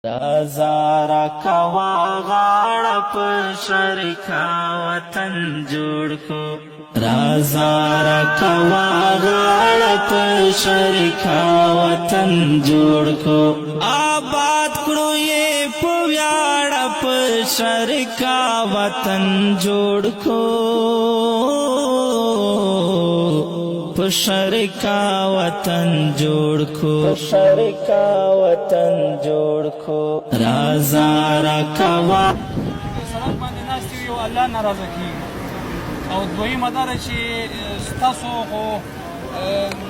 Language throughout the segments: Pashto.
رازارا کوا غاړه په شریکا وطن جوړ کو رازارا کوا غاړه په شریکا وطن جوړ کو آباد کړو یې په ویاړه په شریکا وطن جوړ کو په شریکا وطن جوړ کو شریکا وطن جوړ کو رازارا کوا سړک باندې ناست یو الله ناراضه کیږي او دویمه دا ده چې ستاسو خو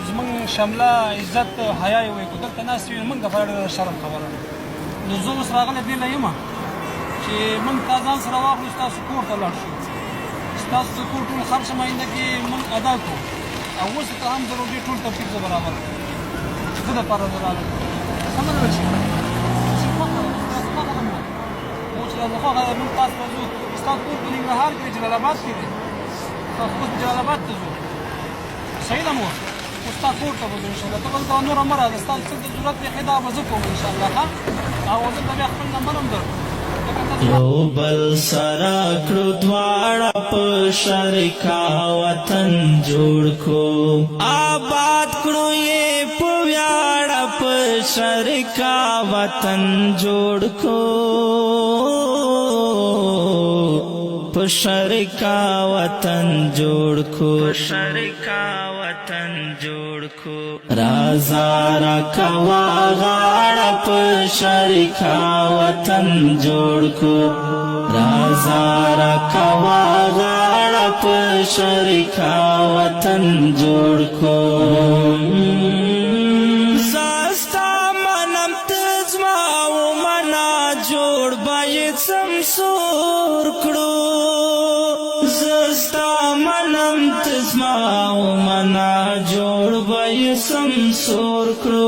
زموږ شمله عزت حیا یې وایي که دلته ناست یو موږ دپاره د شرم خبره ده نو زه اوس راغلی دې له یمه چې موږ تا ځان سره واخلو ستاسو کور ته لاړ شو ستاسو د کور ټول خرڅ ماینده کې موږ ادا کړو او اوس ته هم د روډۍ ټول ترتیب زه برابر کړم زه دپاره زه راغلی سمه ده چې خوښه موږ تاسو ته ځو ستاسو کور په ننګرهار کې دی جلال آباد کې دی ستاسو کور جلال آباد ته ځو صحیح ده مور خو ستا کور ته به ځو انشاءالله ته بل ته نوره مه راځه ستاسو څه د ضرورت وي دا به زه کوم انشاءالله ښه او دلته بیا خپل نمبر هم درکړو یو بل سره کړو دواړه په شریکا وطن جوړ کو آباد کړو یې په ویاړه په شریکا وطن جوړ کو په شریکا وطن جوړ کو شریکا وطن جوړ کو رازارا کوا غاړه په شریکا وطن جوړ کو رازارا کوا غاړه په شریکا وطن جوړ کو زستا منم تزما و منا جوړ باید سمسور کړو زستا منم تزما و منا جوړ باید سمسور کړو